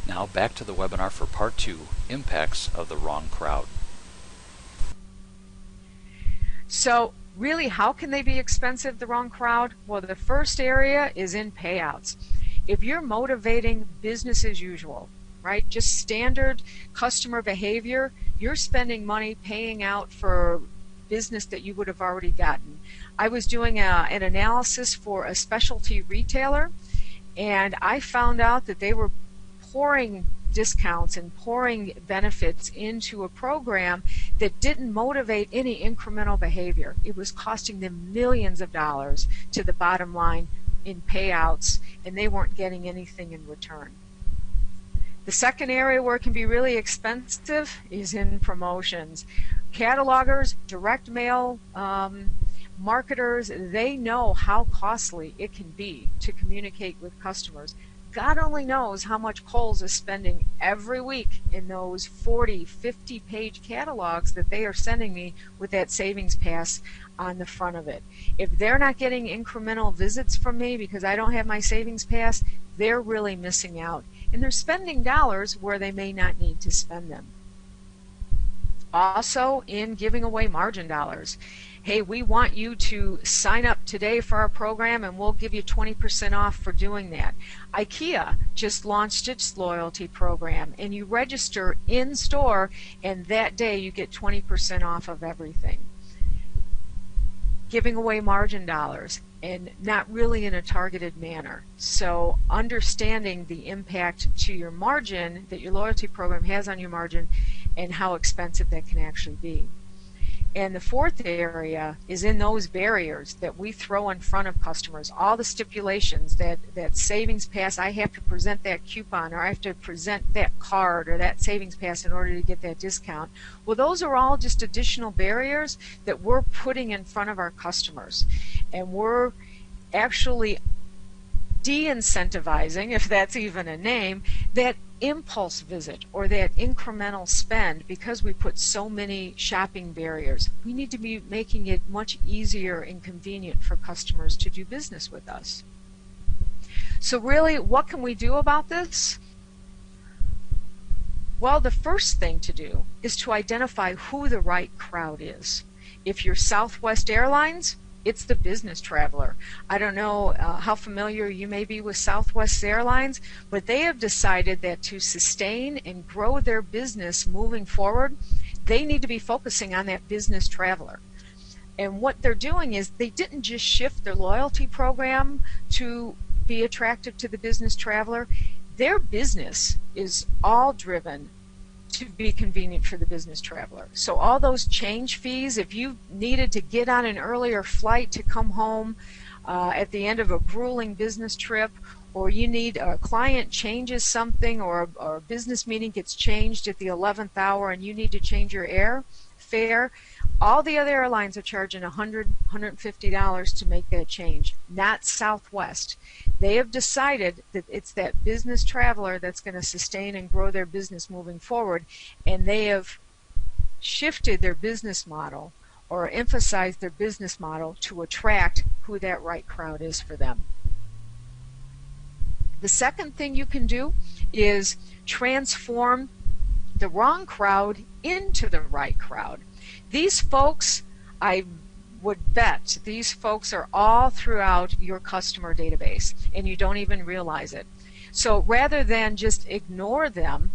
Now back to the webinar for part 2, Impacts of the Wrong Crowd. So really, how can they be expensive, the wrong crowd? Well, the first area is in payouts. If you're motivating business as usual, right, just standard customer behavior, you're spending money paying out for business that you would have already gotten. I was doing an analysis for a specialty retailer, and I found out that they were pouring discounts and pouring benefits into a program that didn't motivate any incremental behavior. It was costing them millions of dollars to the bottom line in payouts, and they weren't getting anything in return. The second area where it can be really expensive is in promotions. Catalogers, direct mail marketers, they know how costly it can be to communicate with customers. God only knows how much Kohl's is spending every week in those 40, 50-page catalogs that they are sending me with that savings pass on the front of it. If they're not getting incremental visits from me because I don't have my savings pass, they're really missing out. And they're spending dollars where they may not need to spend them. Also, in giving away margin dollars. Hey, we want you to sign up today for our program and we'll give you 20% off for doing that. IKEA just launched its loyalty program, and you register in store and that day you get 20% off of everything. Giving away margin dollars, and not really in a targeted manner. So understanding the impact to your margin that your loyalty program has on your margin and how expensive that can actually be. And the fourth area is in those barriers that we throw in front of customers, all the stipulations that savings pass, I have to present that coupon, or I have to present that card or that savings pass in order to get that discount. Well, those are all just additional barriers that we're putting in front of our customers. And we're actually de-incentivizing, if that's even a name, that impulse visit or that incremental spend because we put so many shopping barriers. We need to be making it much easier and convenient for customers to do business with us. So really, what can we do about this? Well, the first thing to do is to identify who the right crowd is. If you're Southwest Airlines, it's the business traveler. I don't know how familiar you may be with Southwest Airlines, but they have decided that to sustain and grow their business moving forward, they need to be focusing on that business traveler. And what they're doing is they didn't just shift their loyalty program to be attractive to the business traveler. Their business is all driven to be convenient for the business traveler. So all those change fees, if you needed to get on an earlier flight to come home at the end of a grueling business trip, or you need a client changes something, or a business meeting gets changed at the 11th hour and you need to change your airfare, all the other airlines are charging $100, $150 to make that change, not Southwest. They have decided that it's that business traveler that's going to sustain and grow their business moving forward, and they have shifted their business model or emphasized their business model to attract who that right crowd is for them. The second thing you can do is transform the wrong crowd into the right crowd. These folks, I would bet, these folks are all throughout your customer database and you don't even realize it. So rather than just ignore them,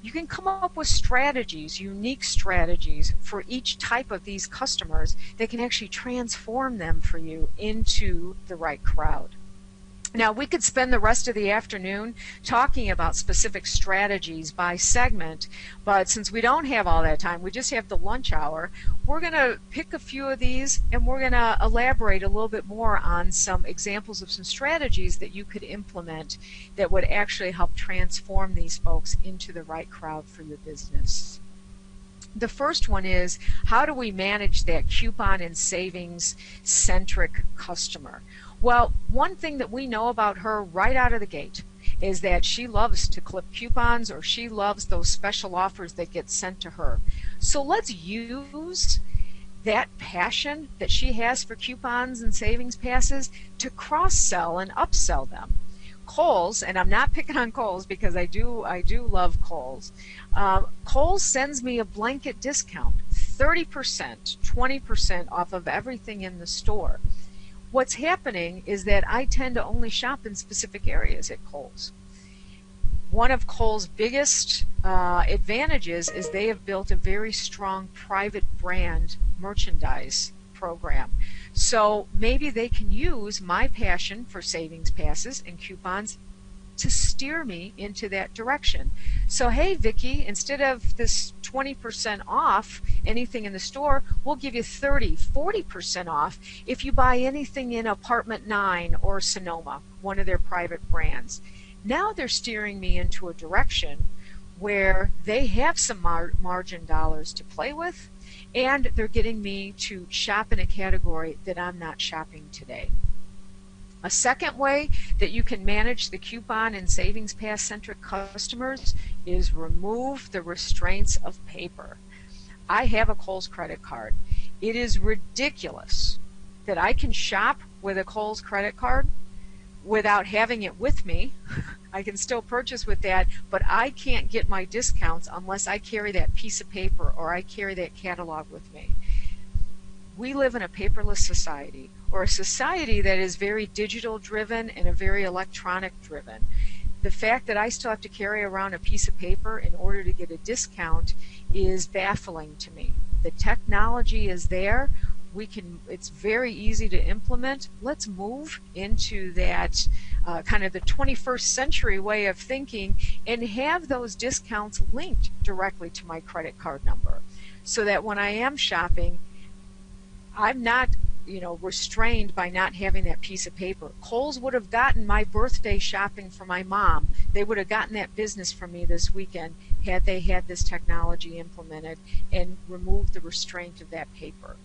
you can come up with strategies, unique strategies for each type of these customers that can actually transform them for you into the right crowd. Now, we could spend the rest of the afternoon talking about specific strategies by segment, but since we don't have all that time, we just have the lunch hour, we're going to pick a few of these and we're going to elaborate a little bit more on some examples of some strategies that you could implement that would actually help transform these folks into the right crowd for your business. The first one is, how do we manage that coupon and savings centric customer? Well, one thing that we know about her right out of the gate is that she loves to clip coupons, or she loves those special offers that get sent to her. So let's use that passion that she has for coupons and savings passes to cross-sell and upsell them. Kohl's, and I'm not picking on Kohl's because I do love Kohl's. Kohl's sends me a blanket discount, 30%, 20% off of everything in the store. What's happening is that I tend to only shop in specific areas at Kohl's. One of Kohl's biggest advantages is they have built a very strong private brand merchandise program. So maybe they can use my passion for savings passes and coupons to steer me into that direction. So hey Vicki, instead of this 20% off anything in the store, we'll give you 30, 40% off if you buy anything in Apartment 9 or Sonoma, one of their private brands. Now they're steering me into a direction where they have some margin dollars to play with, and they're getting me to shop in a category that I'm not shopping today. A second way that you can manage the coupon and savings pass centric customers is remove the restraints of paper. I have a Kohl's credit card. It is ridiculous that I can shop with a Kohl's credit card without having it with me. I can still purchase with that, but I can't get my discounts unless I carry that piece of paper or I carry that catalog with me. We live in a paperless society, or a society that is very digital driven and a very electronic driven. The fact that I still have to carry around a piece of paper in order to get a discount is baffling to me. The technology is there. It's very easy to implement. Let's move into that kind of the 21st century way of thinking and have those discounts linked directly to my credit card number, so that when I am shopping, I'm not restrained by not having that piece of paper. Kohl's would have gotten my birthday shopping for my mom. They would have gotten that business from me this weekend had they had this technology implemented and removed the restraint of that paper.